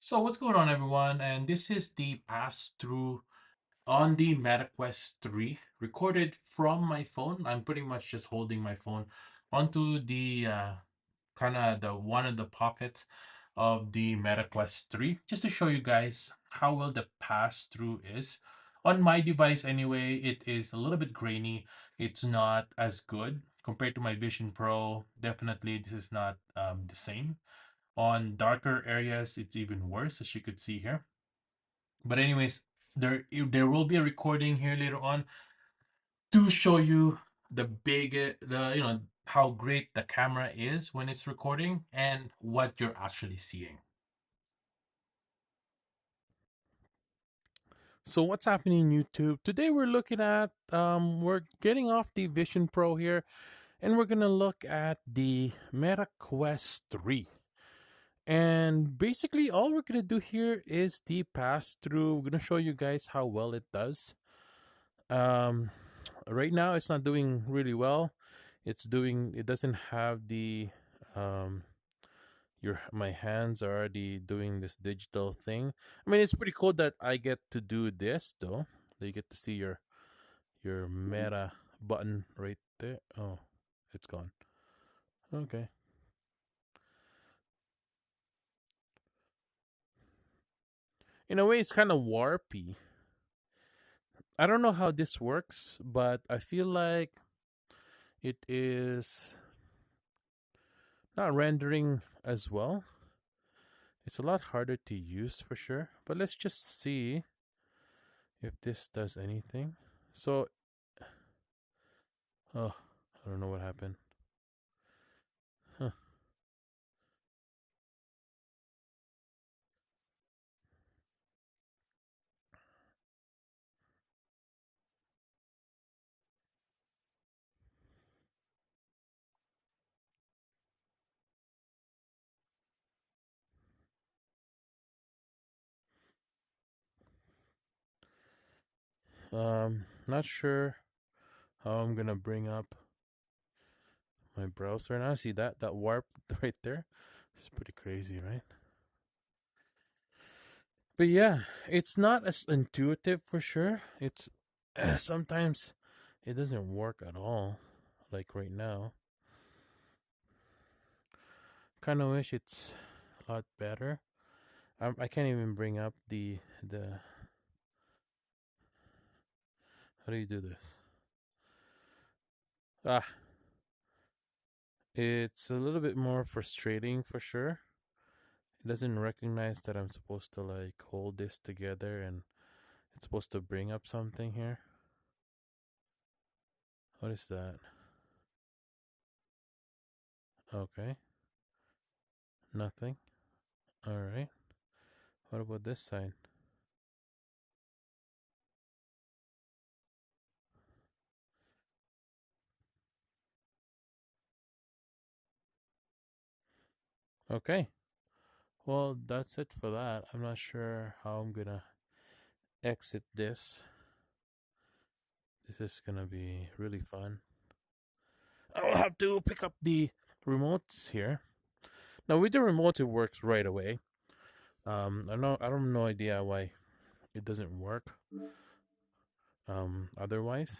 So what's going on, everyone? And this is the pass through on the MetaQuest 3, recorded from my phone. I'm pretty much just holding my phone onto the kind of the one of the pockets of the MetaQuest 3, just to show you guys how well the pass through is. On my device, anyway, it is a little bit grainy. It's not as good compared to my Vision Pro. Definitely, this is not the same. On darker areas, it's even worse, as you could see here. But anyways, there will be a recording here later on to show you the how great the camera is when it's recording and what you're actually seeing. So what's happening YouTube? Today we're looking at we're getting off the Vision Pro here and we're gonna look at the Meta Quest 3. And basically all we're gonna do here is the pass through. We're gonna show you guys how well it does. Um right now it's not doing really well. It doesn't have the um your my hands are already doing this digital thing. I mean, it's pretty cool that I get to do this though. That you get to see your meta button right there. Oh, it's gone. Okay. In a way, it's kind of warpy. I don't know how this works, but I feel like it is not rendering as well. It's a lot harder to use for sure. But let's just see if this does anything. So, oh, I don't know what happened. Huh. Not sure how I'm gonna bring up my browser now. See that warp right there? It's pretty crazy, right? But yeah, it's not as intuitive for sure. It's sometimes it doesn't work at all. Like right now, kind of wish it's a lot better. I can't even bring up the. How do you do this? Ah, it's a little bit more frustrating for sure. It doesn't recognize that I'm supposed to like hold this together and it's supposed to bring up something here. What is that? Okay, nothing. All right. What about this side? Okay. Well, that's it for that. I'm not sure how I'm gonna exit this. This is gonna be really fun. I'll have to pick up the remotes here. Now with the remote, it works right away. I don't have no idea why it doesn't work. Otherwise,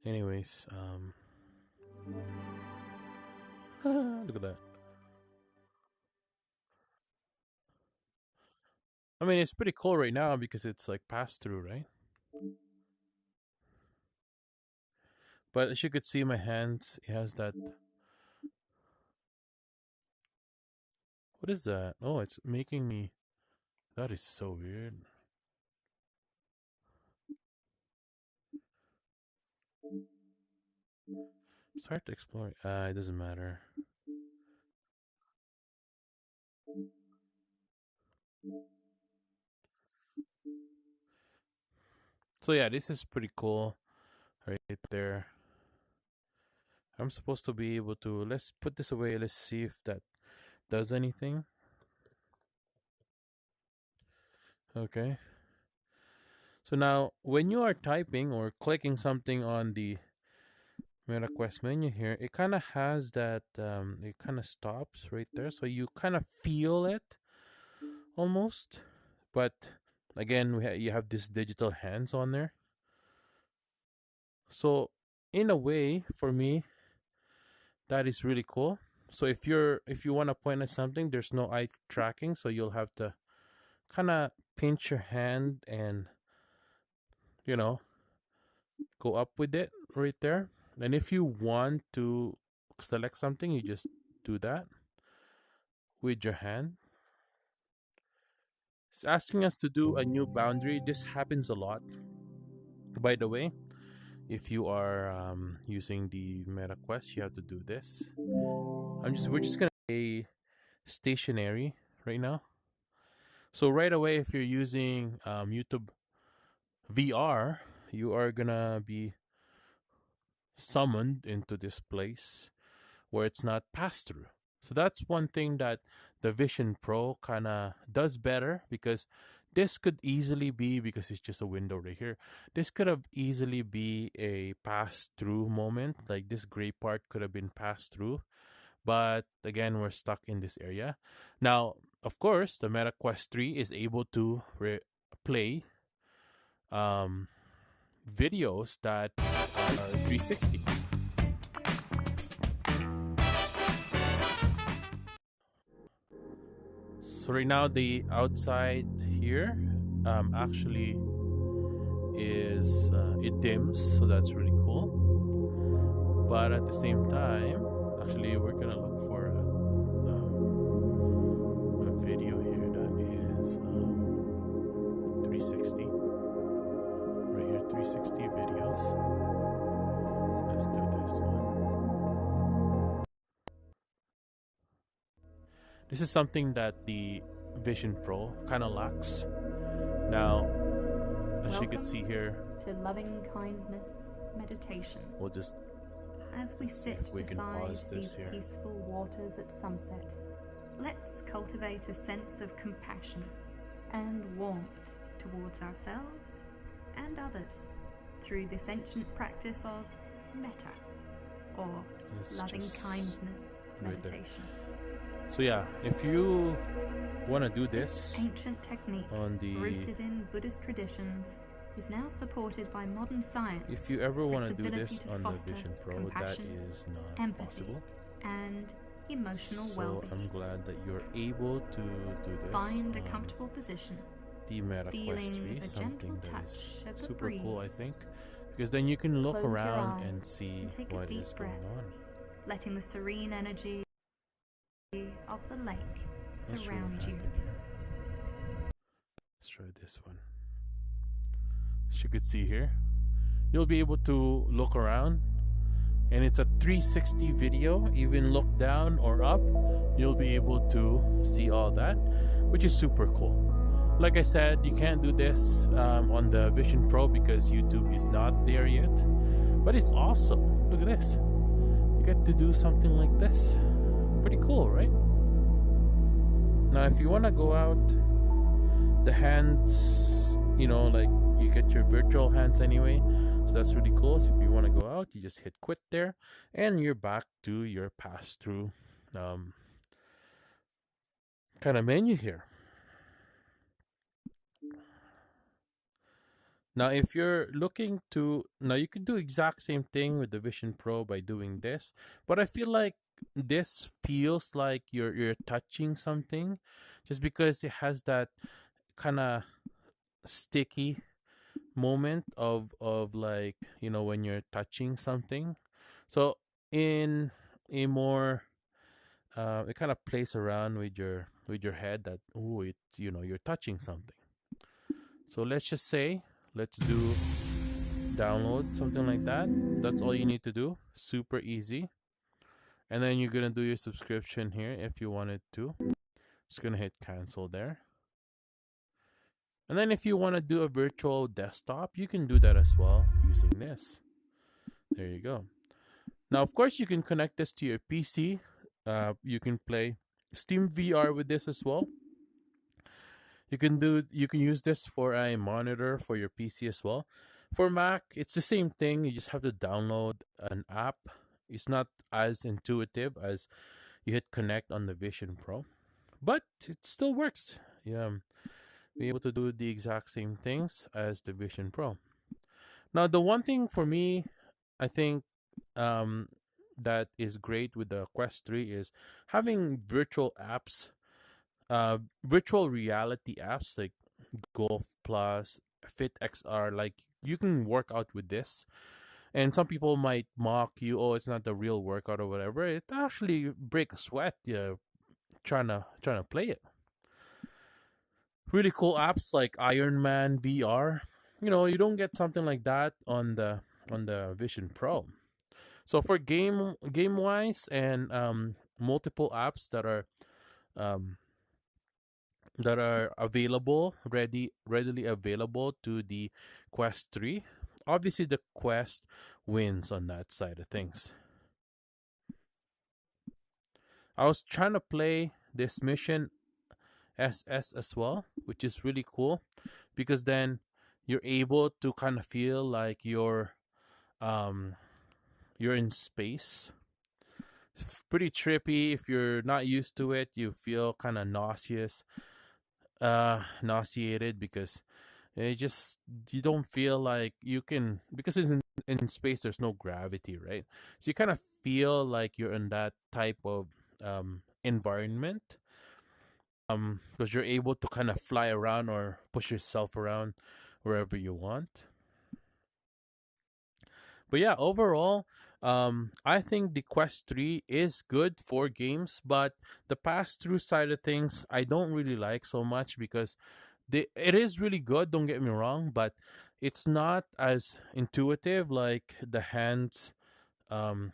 anyways, look at that. I mean, it's pretty cool right now because it's like pass through, right? But as you could see, my hands, it has that. What is that? Oh, it's making me. That is so weird. Start to explore. It doesn't matter. So yeah, this is pretty cool right there. I'm supposed to be able to. Let's put this away. Let's see if that does anything. Okay. So now, when you are typing or clicking something on the MetaQuest menu here, it kind of has that, it kind of stops right there. So you kind of feel it almost. But again, you have this digital hands on there. So in a way, for me, that is really cool. So if you want to point at something, there's no eye tracking, so you'll have to kind of pinch your hand and you know go up with it right there. And if you want to select something, you just do that with your hand. It's asking us to do a new boundary. This happens a lot, by the way. If you are using the MetaQuest, you have to do this. We're just gonna stay stationary right now. So right away, if you're using YouTube VR, you are gonna be summoned into this place where it's not passed through. So that's one thing that the Vision Pro kind of does better, because this could easily be, because it's just a window right here, this could have easily be a pass through moment. Like this gray part could have been passed through. But again, we're stuck in this area. Now, of course, the Meta Quest 3 is able to play videos that are 360. So right now, the outside here actually is it dims, so that's really cool. But at the same time, actually, we're gonna look for a video here that is 360. Right here, 360 videos. Let's do this one. This is something that the Vision Pro kind of lacks. Now, as you can see here, to loving kindness meditation. we'll just as we sit if we can pause beside this these here. peaceful waters at sunset, let's cultivate a sense of compassion and warmth towards ourselves and others through this ancient practice of metta, or loving kindness meditation. So yeah, if you want to do this ancient technique on the rooted in Buddhist traditions is now supported by modern science. If you ever want to do this on the Vision Pro, that is not empathy, possible. And emotional So well-being. I'm glad that you're able to do this. Find a comfortable position. The Meta Quest 3, a something that is of the super cool, I breeze. think, because then you can look Close your around eyes and see and take a what deep is going breath, on. letting the serene energy of the lake Not sure what surround you. happened here. Let's try this one. As you could see here, you'll be able to look around, and it's a 360 video. Even look down or up, you'll be able to see all that, which is super cool. Like I said, you can't do this on the Vision Pro because YouTube is not there yet, but it's awesome. Look at this. You get to do something like this. Pretty cool, right? Now, if you want to go out, the hands, like you get your virtual hands anyway, so that's really cool. So if you want to go out, you just hit quit there, and you're back to your pass-through kind of menu here. Now, if you're looking to, now you can do exact same thing with the Vision Pro by doing this, but I feel like this feels like you're touching something, just because it has that kind of sticky moment of like, when you're touching something. So in a more it kind of plays around with your head that, oh, it's, you're touching something. So let's just say, let's do download, something like that. That's all you need to do. Super easy. And then you're gonna do your subscription here if you wanted to. Just gonna hit cancel there. And then if you want to do a virtual desktop, you can do that as well using this. There you go. Now, of course, you can connect this to your PC. You can play Steam VR with this as well. You can use this for a monitor for your PC as well. For Mac, it's the same thing. You just have to download an app. It's not as intuitive as you hit connect on the Vision Pro, but it still works. Yeah, be able to do the exact same things as the Vision Pro. Now, the one thing for me, I think, um, that is great with the Quest 3 is having virtual apps, virtual reality apps like Golf Plus, Fit XR. Like you can work out with this, and some people might mock you, oh, it's not the real workout or whatever. It actually breaks a sweat, yeah, trying to play it. Really cool apps like Iron Man VR. You don't get something like that on the Vision Pro. So for game wise and multiple apps um, that are available readily available to the Quest 3, obviously the Quest wins on that side of things. I was trying to play this mission SS as well, which is really cool because then you're able to kind of feel like you're in space. It's pretty trippy. If you're not used to it, you feel kind of nauseated because it just you don't feel like you can, because it's in space. There's no gravity, right? So you kind of feel like you're in that type of environment, because you're able to kind of fly around or push yourself around wherever you want. But yeah, overall, I think the Quest 3 is good for games, but the pass-through side of things I don't really like so much because it is really good, don't get me wrong, but it's not as intuitive like the hands um,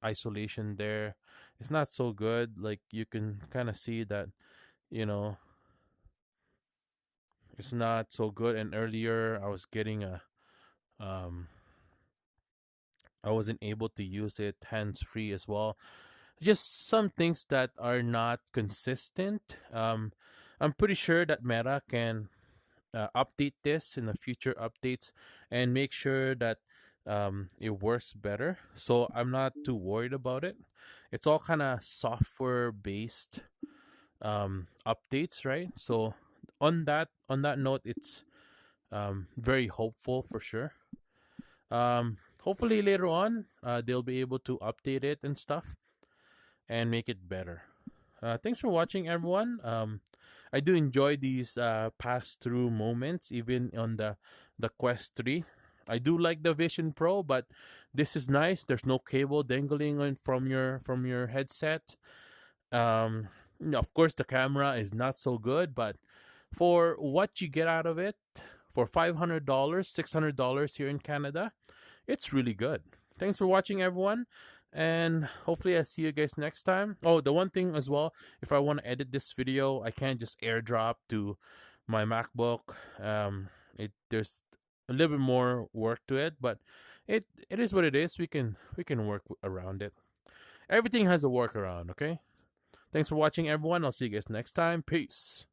isolation there. It's not so good. Like you can kind of see that, you know, it's not so good. And earlier um, I wasn't able to use it hands free as well. Just some things that are not consistent. I'm pretty sure that Meta can update this in the future updates and make sure that it works better. So I'm not too worried about it. It's all kind of software based updates, right? So on that note, it's very hopeful for sure. Hopefully later on, they'll be able to update it and stuff and make it better. Thanks for watching, everyone. I do enjoy these pass-through moments, even on the Quest 3. I do like the Vision Pro, but this is nice. There's no cable dangling on from your headset. Of course, the camera is not so good, but for what you get out of it, for $500, $600 here in Canada, it's really good. Thanks for watching, everyone. And hopefully I see you guys next time. Oh, the one thing as well, if I want to edit this video, I can't just airdrop to my MacBook. There's a little bit more work to it, but it is what it is. We can work around it. Everything has a workaround, okay? Thanks for watching, everyone. I'll see you guys next time. Peace.